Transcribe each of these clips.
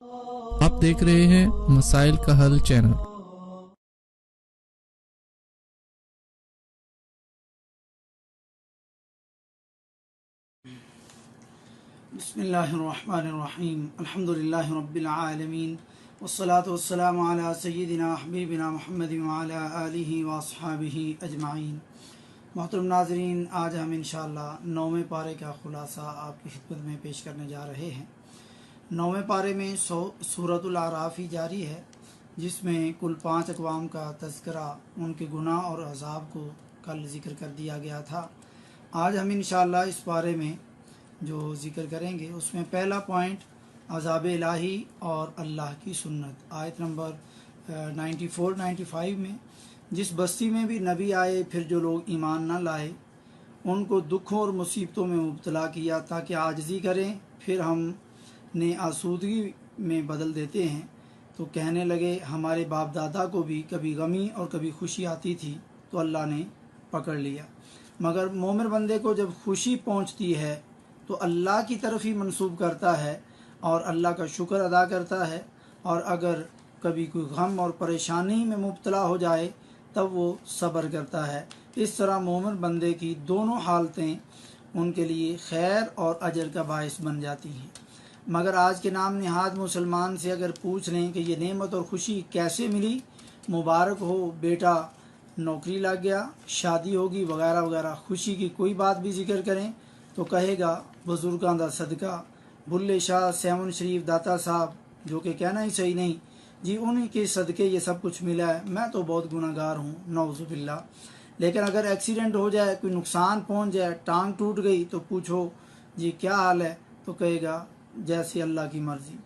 آپ دیکھ رہے ہیں مسائل کا حل چینل۔ بسم اللہ الرحمن الرحیم، الحمدللہ رب العالمین، والصلاة والسلام علی سیدنا حبیبنا محمد وعلی آلہ واصحابہ اجمعین۔ محترم ناظرین، آج ہم انشاءاللہ 9ویں پارے کا خلاصہ آپ کی خدمت میں پیش کرنے جا رہے ہیں۔ 9ویں پارے میں سورۃ الاعراف ہی جاری ہے، جس میں کل 5 اقوام کا تذکرہ، ان کے گناہ اور عذاب کو کل ذکر کر دیا گیا تھا۔ آج ہم انشاءاللہ اس پارے میں جو ذکر کریں گے، اس میں پہلا پوائنٹ عذاب الہی اور اللہ کی سنت۔ آیت نمبر 94-95 میں، جس بستی میں بھی نبی آئے، پھر جو لوگ ایمان نہ لائے ان کو دکھوں اور مصیبتوں میں مبتلا کیا تاکہ عاجزی کریں، پھر ہم نے آسودگی میں بدل دیتے ہیں۔ تو کہنے لگے ہمارے باپ دادا کو بھی کبھی غمی اور کبھی خوشی آتی تھی، تو اللہ نے پکڑ لیا۔ مگر مومن بندے کو جب خوشی پہنچتی ہے تو اللہ کی طرف ہی منسوب کرتا ہے اور اللہ کا شکر ادا کرتا ہے، اور اگر کبھی کوئی غم اور پریشانی میں مبتلا ہو جائے تب وہ صبر کرتا ہے۔ اس طرح مومن بندے کی دونوں حالتیں ان کے لیے خیر اور اجر کا باعث بن جاتی ہیں۔ مگر آج کے نام نہاد مسلمان سے اگر پوچھ لیں کہ یہ نعمت اور خوشی کیسے ملی، مبارک ہو بیٹا نوکری لگ گیا، شادی ہوگی وغیرہ وغیرہ، خوشی کی کوئی بات بھی ذکر کریں تو کہے گا بزرگاں دا صدقہ، بھلے شاہ، سیون شریف، داتا صاحب، جو کہ کہنا ہی صحیح نہیں جی، انہی کے صدقے یہ سب کچھ ملا ہے، میں تو بہت گناہ گار ہوں، نعوذ باللہ۔ لیکن اگر ایکسیڈنٹ ہو جائے، کوئی نقصان پہنچ جائے، ٹانگ ٹوٹ گئی، تو پوچھو جی کیا حال ہے، تو کہے گا جیسی اللہ کی مرضی۔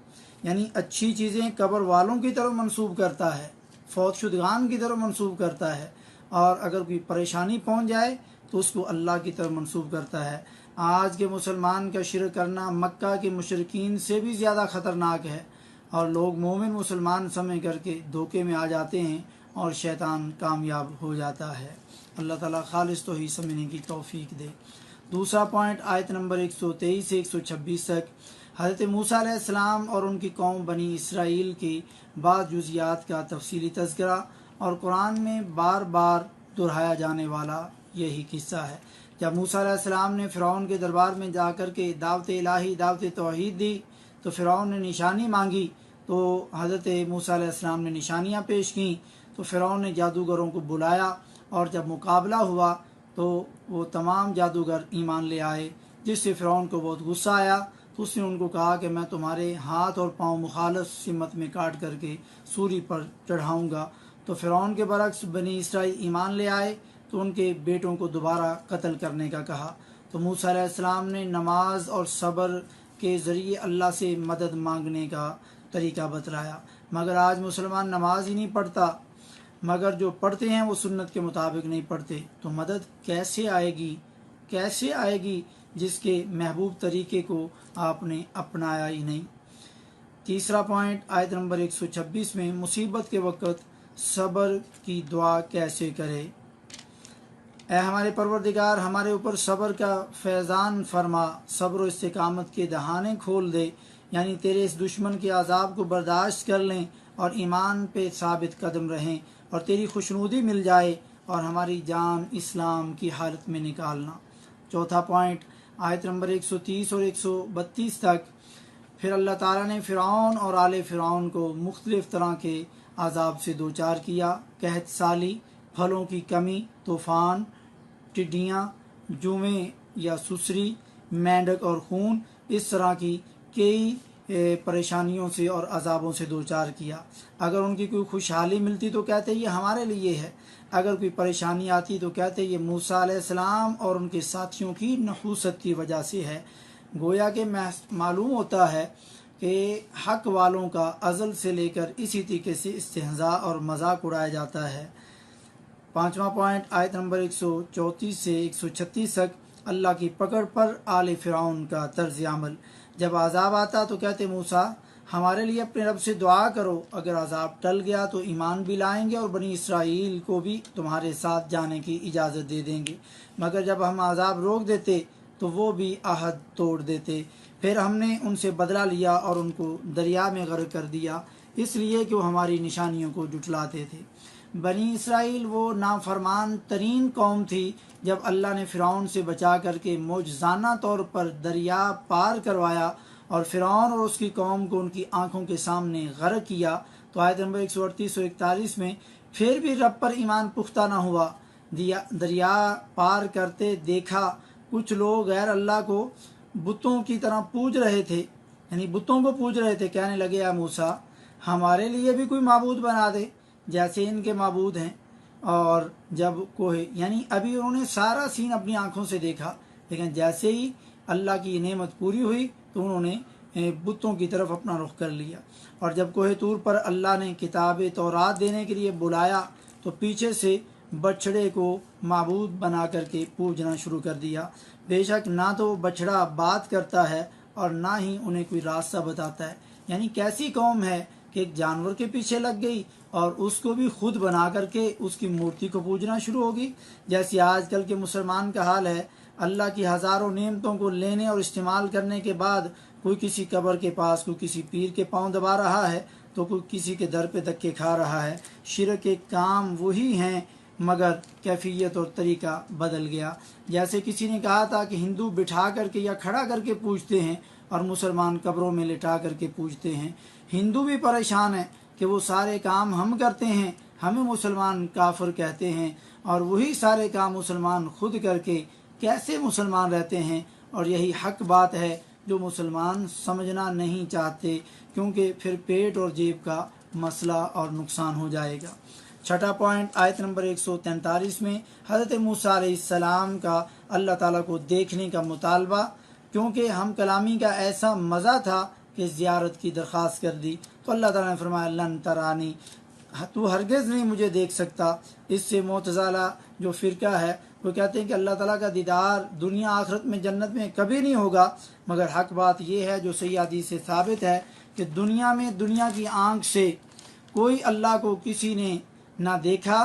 یعنی اچھی چیزیں قبر والوں کی طرف منسوب کرتا ہے، فوت شدگان کی طرف منسوب کرتا ہے، اور اگر کوئی پریشانی پہنچ جائے تو اس کو اللہ کی طرف منسوب کرتا ہے۔ آج کے مسلمان کا شرک کرنا مکہ کے مشرکین سے بھی زیادہ خطرناک ہے، اور لوگ مومن مسلمان سمجھ کر کے دھوکے میں آ جاتے ہیں اور شیطان کامیاب ہو جاتا ہے۔ اللہ تعالیٰ خالص توحید سمجھنے کی توفیق دے۔ دوسرا پوائنٹ آیت نمبر 123 سے 126 تک، حضرت موسیٰ علیہ السلام اور ان کی قوم بنی اسرائیل کی بعض جزیات کا تفصیلی تذکرہ، اور قرآن میں بار بار دہرایا جانے والا یہی قصہ ہے۔ جب موسیٰ علیہ السلام نے فرعون کے دربار میں جا کر کے دعوت الہی، دعوت توحید دی، تو فرعون نے نشانی مانگی، تو حضرت موسیٰ علیہ السلام نے نشانیاں پیش کیں، تو فرعون نے جادوگروں کو بلایا، اور جب مقابلہ ہوا تو وہ تمام جادوگر ایمان لے آئے، جس سے فرعون کو بہت غصہ آیا، تو اس نے ان کو کہا کہ میں تمہارے ہاتھ اور پاؤں مخالف سمت میں کاٹ کر کے سولی پر چڑھاؤں گا۔ تو فرعون کے برعکس بنی اسرائیل ایمان لے آئے، تو ان کے بیٹوں کو دوبارہ قتل کرنے کا کہا۔ تو موسیٰ علیہ السلام نے نماز اور صبر کے ذریعے اللہ سے مدد مانگنے کا طریقہ بتلایا۔ مگر آج مسلمان نماز ہی نہیں پڑھتا، مگر جو پڑھتے ہیں وہ سنت کے مطابق نہیں پڑھتے، تو مدد کیسے آئے گی، کیسے آئے گی جس کے محبوب طریقے کو آپ نے اپنایا ہی نہیں۔ تیسرا پوائنٹ آیت نمبر 126 میں، مصیبت کے وقت صبر کی دعا کیسے کرے۔ اے ہمارے پروردگار، ہمارے اوپر صبر کا فیضان فرما، صبر و استقامت کے دہانے کھول دے، یعنی تیرے اس دشمن کے عذاب کو برداشت کر لیں اور ایمان پہ ثابت قدم رہیں، اور تیری خوشنودی مل جائے اور ہماری جان اسلام کی حالت میں نکالنا۔ چوتھا پوائنٹ آیت نمبر 130 اور 132 تک، پھر اللہ تعالیٰ نے فرعون اور آل فرعون کو مختلف طرح کے عذاب سے دوچار کیا، قحط سالی، پھلوں کی کمی، طوفان، ٹڈیاں، جوئیں یا سسری، مینڈک اور خون، اس طرح کی کئی پریشانیوں سے اور عذابوں سے دوچار کیا۔ اگر ان کی کوئی خوشحالی ملتی تو کہتے یہ ہمارے لیے ہے، اگر کوئی پریشانی آتی تو کہتے یہ موسیٰ علیہ السلام اور ان کے ساتھیوں کی نحوست کی وجہ سے ہے۔ گویا کہ معلوم ہوتا ہے کہ حق والوں کا ازل سے لے کر اسی طریقے سے استہزاء اور مذاق اڑایا جاتا ہے۔ پانچواں پوائنٹ آیت نمبر 134 سے 136 تک، اللہ کی پکڑ پر آل فرعون کا طرز عمل۔ جب عذاب آتا تو کہتے موسیٰ ہمارے لیے اپنے رب سے دعا کرو، اگر عذاب ٹل گیا تو ایمان بھی لائیں گے اور بنی اسرائیل کو بھی تمہارے ساتھ جانے کی اجازت دے دیں گے۔ مگر جب ہم عذاب روک دیتے تو وہ بھی عہد توڑ دیتے۔ پھر ہم نے ان سے بدلہ لیا اور ان کو دریا میں غرق کر دیا، اس لیے کہ وہ ہماری نشانیوں کو جھٹلاتے تھے۔ بنی اسرائیل وہ نافرمان ترین قوم تھی جب اللہ نے فرعون سے بچا کر کے معجزانہ طور پر دریا پار کروایا اور فرعون اور اس کی قوم کو ان کی آنکھوں کے سامنے غرق کیا، تو آیت نمبر 138 اور 41 میں پھر بھی رب پر ایمان پختہ نہ ہوا، دریا پار کرتے دیکھا کچھ لوگ غیر اللہ کو بتوں کی طرح پوج رہے تھے، یعنی بتوں کو پوج رہے تھے، کہنے لگے اے موسیٰ ہمارے لیے بھی کوئی معبود بنا دے جیسے ان کے معبود ہیں۔ اور جب کوہ یعنی ابھی انہوں نے سارا سین اپنی آنکھوں سے دیکھا، لیکن جیسے ہی اللہ کی نعمت پوری ہوئی تو انہوں نے بتوں کی طرف اپنا رخ کر لیا۔ اور جب کوہ طور پر اللہ نے کتاب تورات دینے کے لیے بلایا تو پیچھے سے بچھڑے کو معبود بنا کر کے پوجنا شروع کر دیا۔ بے شک نہ تو وہ بچھڑا بات کرتا ہے اور نہ ہی انہیں کوئی راستہ بتاتا ہے، یعنی کیسی قوم ہے کہ ایک جانور کے پیچھے لگ گئی اور اس کو بھی خود بنا کر کے اس کی مورتی کو پوجنا شروع ہوگی، جیسی آج کل کے مسلمان کا حال ہے۔ اللہ کی ہزاروں نعمتوں کو لینے اور استعمال کرنے کے بعد کوئی کسی قبر کے پاس، کوئی کسی پیر کے پاؤں دبا رہا ہے تو کوئی کسی کے در پہ دھکے کھا رہا ہے۔ شرک کے کام وہی ہیں مگر کیفیت اور طریقہ بدل گیا۔ جیسے کسی نے کہا تھا کہ ہندو بٹھا کر کے یا کھڑا کر کے پوجتے ہیں اور مسلمان قبروں میں لٹا کر کے پوجتے ہیں۔ ہندو بھی پریشان ہے کہ وہ سارے کام ہم کرتے ہیں، ہمیں مسلمان کافر کہتے ہیں، اور وہی سارے کام مسلمان خود کر کے کیسے مسلمان رہتے ہیں۔ اور یہی حق بات ہے جو مسلمان سمجھنا نہیں چاہتے، کیونکہ پھر پیٹ اور جیب کا مسئلہ اور نقصان ہو جائے گا۔ چھٹا پوائنٹ آیت نمبر 143 میں حضرت موسیٰ علیہ السلام کا اللہ تعالیٰ کو دیکھنے کا مطالبہ، کیونکہ ہم کلامی کا ایسا مزہ تھا کہ زیارت کی درخواست کر دی تو اللہ تعالیٰ نے فرمایا لن ترانی، تو ہرگز نہیں مجھے دیکھ سکتا۔ اس سے معتزلہ جو فرقہ ہے وہ کہتے ہیں کہ اللہ تعالیٰ کا دیدار دنیا آخرت میں جنت میں کبھی نہیں ہوگا، مگر حق بات یہ ہے جو صحیح حدیث سے ثابت ہے کہ دنیا میں دنیا کی آنکھ سے کوئی اللہ کو کسی نے نہ دیکھا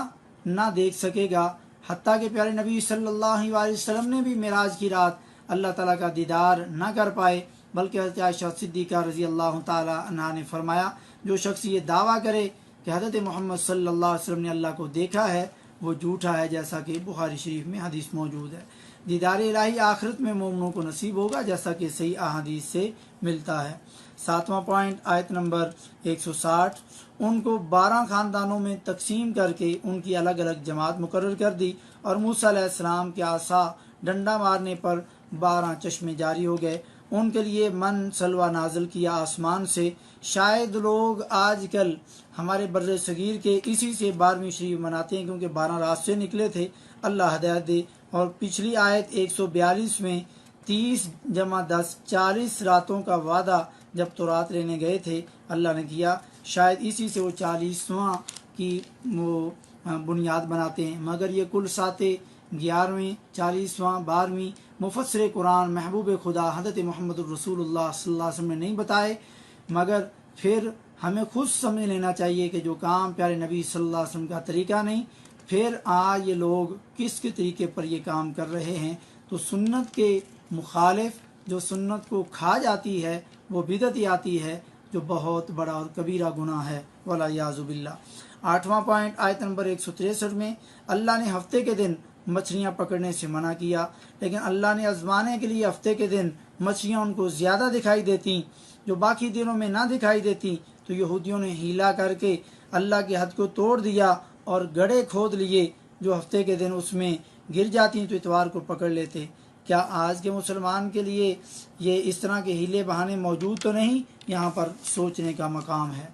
نہ دیکھ سکے گا، حتیٰ کہ پیارے نبی صلی اللہ علیہ وسلم نے بھی معراج کی رات اللہ تعالیٰ کا دیدار نہ کر پائے، بلکہ حضرت عائشہ صدیقہ رضی اللہ تعالی عنہا نے فرمایا جو شخص یہ دعویٰ کرے کہ حضرت محمد صلی اللہ علیہ وسلم نے اللہ کو دیکھا ہے وہ جھوٹا ہے، جیسا کہ بخاری شریف میں حدیث موجود ہے۔ دیدار الہی آخرت میں مومنوں کو نصیب ہوگا، جیسا کہ صحیح احادیث سے ملتا ہے۔ ساتواں پوائنٹ آیت نمبر 160، ان کو 12 خاندانوں میں تقسیم کر کے ان کی الگ الگ جماعت مقرر کر دی، اور موسیٰ علیہ السلام کے عصا ڈنڈا مارنے پر 12 چشمے جاری ہو گئے، ان کے لیے من سلوہ نازل کیا آسمان سے۔ شاید لوگ آج کل ہمارے بر صغیر کے اسی سے 12ویں شریف مناتے ہیں، کیونکہ 12 رات سے نکلے تھے، اللہ ہدایت دے۔ اور پچھلی آیت 142 میں 30 + 10 40 راتوں کا وعدہ جب تورات لینے گئے تھے اللہ نے کیا، شاید اسی سے وہ 40واں کی وہ بنیاد بناتے ہیں، مگر یہ کل ساتیں 11ویں 40واں 12ویں مفسر قرآن محبوب خدا حضرت محمد الرسول اللہ صلی اللہ علیہ وسلم نے نہیں بتائے، مگر پھر ہمیں خود سمجھ لینا چاہیے کہ جو کام پیارے نبی صلی اللہ علیہ وسلم کا طریقہ نہیں، پھر آج یہ لوگ کس کے طریقے پر یہ کام کر رہے ہیں۔ تو سنت کے مخالف جو سنت کو کھا جاتی ہے وہ بدعت آتی ہے، جو بہت بڑا اور کبیرہ گناہ ہے، والعیاذ باللہ۔ 8واں پوائنٹ آیت نمبر 163 میں اللہ نے ہفتے کے دن مچھلیاں پکڑنے سے منع کیا، لیکن اللہ نے آزمانے کے لیے ہفتے کے دن مچھلیاں ان کو زیادہ دکھائی دیتی جو باقی دنوں میں نہ دکھائی دیتی، تو یہودیوں نے ہیلا کر کے اللہ کے حد کو توڑ دیا اور گڑھے کھود لیے جو ہفتے کے دن اس میں گر جاتی تو اتوار کو پکڑ لیتے۔ کیا آج کے مسلمان کے لیے یہ اس طرح کے ہیلے بہانے موجود تو نہیں؟ یہاں پر سوچنے کا مقام ہے۔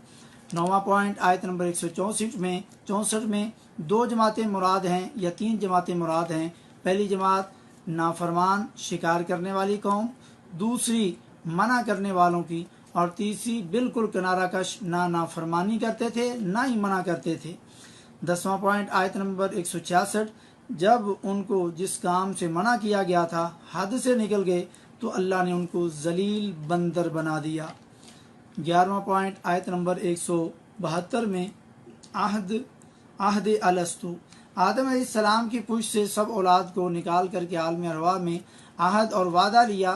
9واں پوائنٹ آیت نمبر 164 میں 2 جماعتیں مراد ہیں یا 3 جماعتیں مراد ہیں۔ پہلی جماعت نافرمان شکار کرنے والی قوم، دوسری منع کرنے والوں کی، اور تیسری بالکل کنارہ کش، نہ نافرمانی کرتے تھے نہ ہی منع کرتے تھے۔ 10واں پوائنٹ آیت نمبر 166، جب ان کو جس کام سے منع کیا گیا تھا حد سے نکل گئے تو اللہ نے ان کو ذلیل بندر بنا دیا۔ 11واں پوائنٹ آیت نمبر 172 میں عہد الستو، آدم علیہ السلام کی پشت سے سب اولاد کو نکال کر کے عالم ارواح میں عہد اور وعدہ لیا،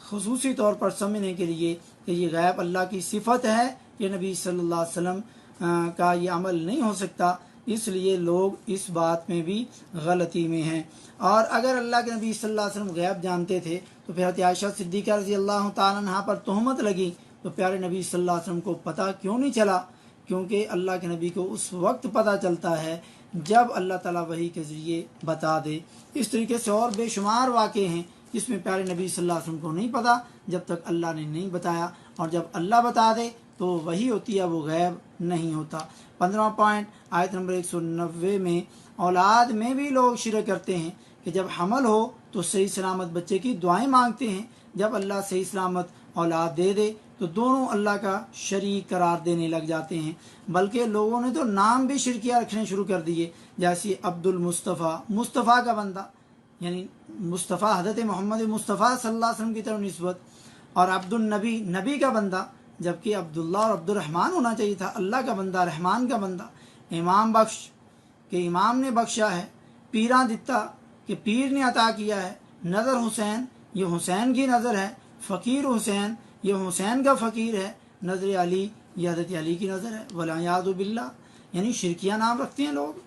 خصوصی طور پر سمجھنے کے لیے کہ یہ غیب اللہ کی صفت ہے، یہ نبی صلی اللہ علیہ وسلم کا یہ عمل نہیں ہو سکتا، اس لیے لوگ اس بات میں بھی غلطی میں ہیں۔ اور اگر اللہ کے نبی صلی اللہ علیہ وسلم غیب جانتے تھے تو پھر حضرت عائشہ صدیقہ رضی اللہ تعالیٰ عنہا پر تہمت لگی، تو پیارے نبی صلی اللہ علیہ وسلم کو پتہ کیوں نہیں چلا؟ کیونکہ اللہ کے نبی کو اس وقت پتہ چلتا ہے جب اللہ تعالیٰ وحی کے ذریعے بتا دے۔ اس طریقے سے اور بے شمار واقعے ہیں جس میں پیارے نبی صلی اللہ علیہ وسلم کو نہیں پتہ جب تک اللہ نے نہیں بتایا، اور جب اللہ بتا دے تو وہی ہوتی ہے، وہ غیب نہیں ہوتا۔ 15واں پوائنٹ آیت نمبر 190 میں اولاد میں بھی لوگ شرک کرتے ہیں کہ جب حمل ہو تو صحیح سلامت بچے کی دعائیں مانگتے ہیں، جب اللہ صحیح سلامت اولاد دے دے تو دونوں اللہ کا شریک قرار دینے لگ جاتے ہیں، بلکہ لوگوں نے تو نام بھی شرکیہ رکھنے شروع کر دیے، جیسے عبد المصطفیٰ، مصطفیٰ کا بندہ، یعنی مصطفیٰ حضرت محمد مصطفیٰ صلی اللہ علیہ وسلم کی طرف نسبت، اور عبد النبی، نبی کا بندہ، جبکہ عبداللہ اور عبد الرحمن ہونا چاہیے تھا، اللہ کا بندہ، رحمان کا بندہ۔ امام بخش کہ امام نے بخشا ہے، پیراں دتا کہ پیر نے عطا کیا ہے، نظر حسین یہ حسین کی نظر ہے، فقیر حسین یہ حسین کا فقیر ہے، نظر علی یہ حضرت علی کی نظر ہے، والعیاذ باللہ، یعنی شرکیہ نام رکھتے ہیں لوگ۔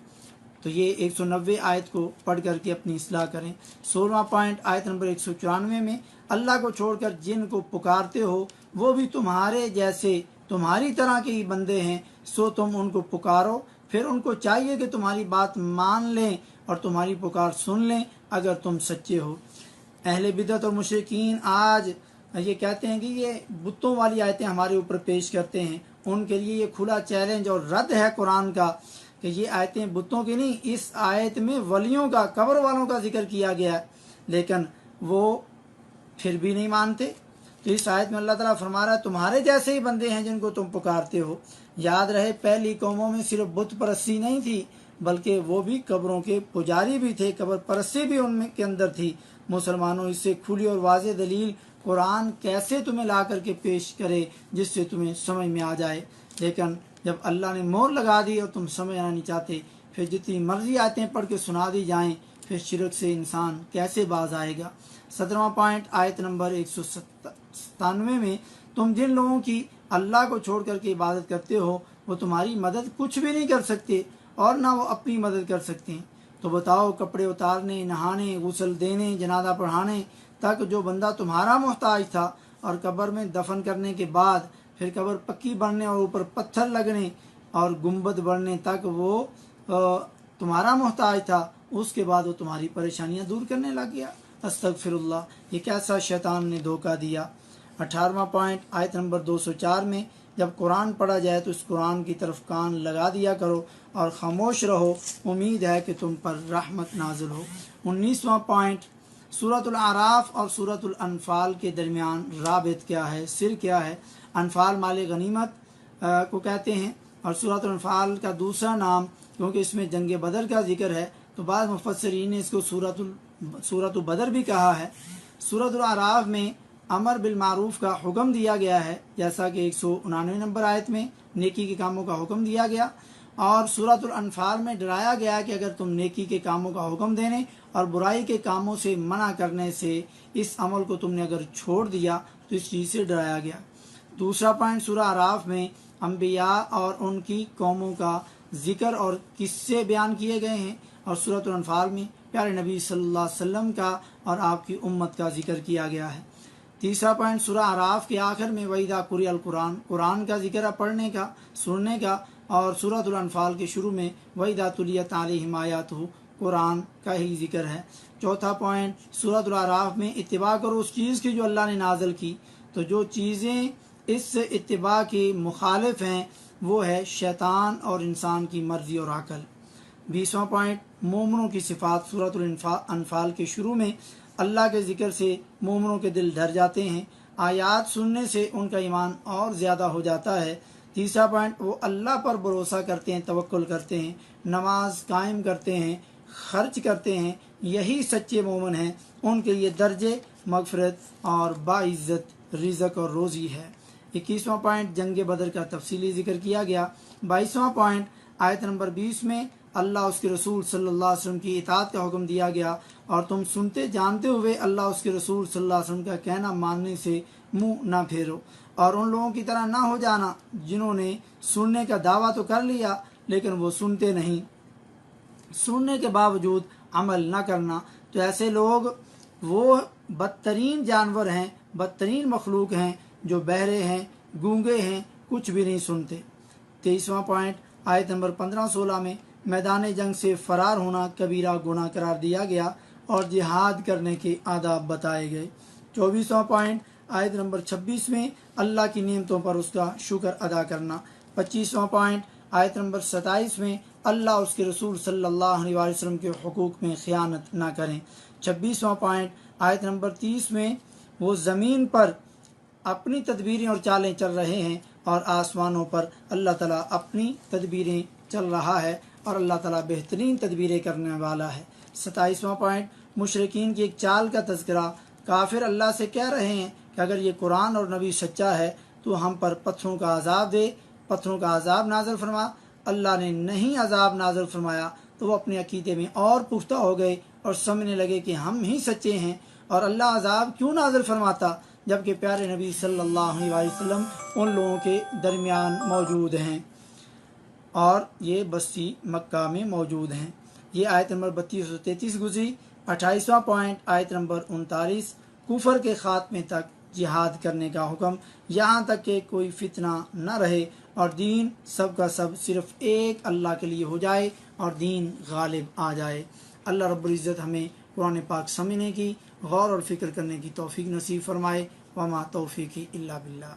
تو یہ 190 آیت کو پڑھ کر کے اپنی اصلاح کریں۔ 16واں پوائنٹ آیت نمبر 194 میں اللہ کو چھوڑ کر جن کو پکارتے ہو وہ بھی تمہارے جیسے تمہاری طرح کے ہی بندے ہیں، سو تم ان کو پکارو، پھر ان کو چاہیے کہ تمہاری بات مان لیں اور تمہاری پکار سن لیں اگر تم سچے ہو۔ اہل بدعت اور مشرکین آج یہ کہتے ہیں کہ یہ بتوں والی آیتیں ہمارے اوپر پیش کرتے ہیں، ان کے لیے یہ کھلا چیلنج اور رد ہے قرآن کا کہ یہ آیتیں بتوں کی نہیں، اس آیت میں ولیوں کا، قبر والوں کا ذکر کیا گیا ہے، لیکن وہ پھر بھی نہیں مانتے۔ تو اس آیت میں اللہ تعالیٰ فرما رہا ہے تمہارے جیسے ہی بندے ہیں جن کو تم پکارتے ہو۔ یاد رہے پہلی قوموں میں صرف بت پرستی نہیں تھی، بلکہ وہ بھی قبروں کے پجاری بھی تھے، قبر پرستی بھی ان میں کے اندر تھی۔ مسلمانوں، اس سے کھلی اور واضح دلیل قرآن کیسے تمہیں لا کر کے پیش کرے جس سے تمہیں سمجھ میں آ جائے، لیکن جب اللہ نے مہر لگا دی اور تم سمجھنا نہیں چاہتے، پھر جتنی مرضی آیتیں پڑھ کے سنا دی جائیں، پھر شرک سے انسان کیسے باز آئے گا۔ 17واں پوائنٹ آیت نمبر 197 میں تم جن لوگوں کی اللہ کو چھوڑ کر کے عبادت کرتے ہو وہ تمہاری مدد کچھ بھی نہیں کر سکتے اور نہ وہ اپنی مدد کر سکتے ہیں، تو بتاؤ کپڑے اتارنے، نہانے، غسل دینے، جنازہ پڑھانے تک جو بندہ تمہارا محتاج تھا، اور قبر میں دفن کرنے کے بعد پھر قبر پکی بننے اور اوپر پتھر لگنے اور گنبد بننے تک وہ تمہارا محتاج تھا، اس کے بعد وہ تمہاری پریشانیاں دور کرنے لگ گیا۔ استغفر اللہ، یہ کیسا شیطان نے دھوکہ دیا۔ 18واں پوائنٹ آیت نمبر 204 میں جب قرآن پڑھا جائے تو اس قرآن کی طرف کان لگا دیا کرو اور خاموش رہو، امید ہے کہ تم پر رحمت نازل ہو۔ 19واں پوائنٹ سورۃ الاعراف اور سورۃ الانفال کے درمیان رابط کیا ہے، سر کیا ہے؟ انفال مال غنیمت کو کہتے ہیں، اور سورۃ الانفال کا دوسرا نام کیونکہ اس میں جنگ بدر کا ذکر ہے تو بعض مفسرین نے اس کو سورۃ بدر بھی کہا ہے۔ سورۃ الاعراف میں امر بالمعروف کا حکم دیا گیا ہے، جیسا کہ 199 نمبر آیت میں نیکی کے کاموں کا حکم دیا گیا، اور سورۃ الانفال میں ڈرایا گیا کہ اگر تم نیکی کے کاموں کا حکم دینے اور برائی کے کاموں سے منع کرنے سے اس عمل کو تم نے اگر چھوڑ دیا تو اس چیز سے ڈرایا گیا۔ دوسرا پوائنٹ سورہ اعراف میں انبیاء اور ان کی قوموں کا ذکر اور قصے بیان کیے گئے ہیں، اور سورۃ الانفال میں پیارے نبی صلی اللہ علیہ وسلم کا اور آپ کی امت کا ذکر کیا گیا ہے۔ تیسرا پوائنٹ سورہ اعراف کے آخر میں وَإِذَا قُرِئَ الْقُرْآنُ، قرآن کا ذکر ہے پڑھنے کا، سننے کا، اور سورۃ الانفال کے شروع میں وَإِذَا تُلِيَتْ عَلَيْهِمْ آيَاتُهُ، قرآن کا ہی ذکر ہے۔ چوتھا پوائنٹ سورۃ الاعراف میں اتباع کرو اس چیز کی جو اللہ نے نازل کی، تو جو چیزیں اس اتباع کی مخالف ہیں وہ ہے شیطان اور انسان کی مرضی اور عقل۔ 20واں پوائنٹ مومنوں کی صفات، سورۃ الانفال کے شروع میں اللہ کے ذکر سے مومنوں کے دل ڈر جاتے ہیں، آیات سننے سے ان کا ایمان اور زیادہ ہو جاتا ہے۔ تیسرا پوائنٹ وہ اللہ پر بھروسہ کرتے ہیں، توکل کرتے ہیں، نماز قائم کرتے ہیں، خرچ کرتے ہیں، یہی سچے مومن ہیں، ان کے لیے درجے مغفرت اور باعزت رزق اور روزی ہے۔ 21واں پوائنٹ جنگ بدر کا تفصیلی ذکر کیا گیا۔ 22واں پوائنٹ آیت نمبر 20 میں اللہ اس کے رسول صلی اللہ علیہ وسلم کی اطاعت کا حکم دیا گیا، اور تم سنتے جانتے ہوئے اللہ اس کے رسول صلی اللہ علیہ وسلم کا کہنا ماننے سے منہ نہ پھیرو، اور ان لوگوں کی طرح نہ ہو جانا جنہوں نے سننے کا دعویٰ تو کر لیا لیکن وہ سنتے نہیں، سننے کے باوجود عمل نہ کرنا۔ تو ایسے لوگ وہ بدترین جانور ہیں، بدترین مخلوق ہیں جو بہرے ہیں، گونگے ہیں، کچھ بھی نہیں سنتے۔ 23واں پوائنٹ آیت نمبر 15-16 میں میدان جنگ سے فرار ہونا کبیرہ گناہ قرار دیا گیا اور جہاد کرنے کے آداب بتائے گئے۔ 24واں پوائنٹ آیت نمبر 26 میں اللہ کی نعمتوں پر اس کا شکر ادا کرنا۔ 25واں پوائنٹ آیت نمبر 27 میں اللہ اس کے رسول صلی اللہ علیہ وسلم کے حقوق میں خیانت نہ کریں۔ 26واں پوائنٹ آیت نمبر 30 میں وہ زمین پر اپنی تدبیریں اور چالیں چل رہے ہیں اور آسمانوں پر اللہ تعالیٰ اپنی تدبیریں چل رہا ہے اور اللہ تعالیٰ بہترین تدبیریں کرنے والا ہے۔ 27واں پوائنٹ مشرکین کی ایک چال کا تذکرہ، کافر اللہ سے کہہ رہے ہیں کہ اگر یہ قرآن اور نبی سچا ہے تو ہم پر پتھروں کا عذاب دے، پتھروں کا عذاب نازل فرما۔ اللہ نے نہیں عذاب نازل فرمایا تو وہ اپنے عقیدے میں اور پختہ ہو گئے اور سمجھنے لگے کہ ہم ہی سچے ہیں، اور اللہ عذاب کیوں نازل فرماتا جبکہ پیارے نبی صلی اللہ علیہ وسلم ان لوگوں کے درمیان موجود ہیں اور یہ بستی مکہ میں موجود ہیں۔ یہ آیت نمبر 32 و 33 گزری۔ 28واں پوائنٹ آیت نمبر 39 کفر کے خاتمے تک جہاد کرنے کا حکم، یہاں تک کہ کوئی فتنہ نہ رہے اور دین سب کا سب صرف ایک اللہ کے لیے ہو جائے اور دین غالب آ جائے۔ اللہ رب العزت ہمیں قرآن پاک سمجھنے کی، غور اور فکر کرنے کی توفیق نصیب فرمائے۔ وما توفیقی الا باللہ۔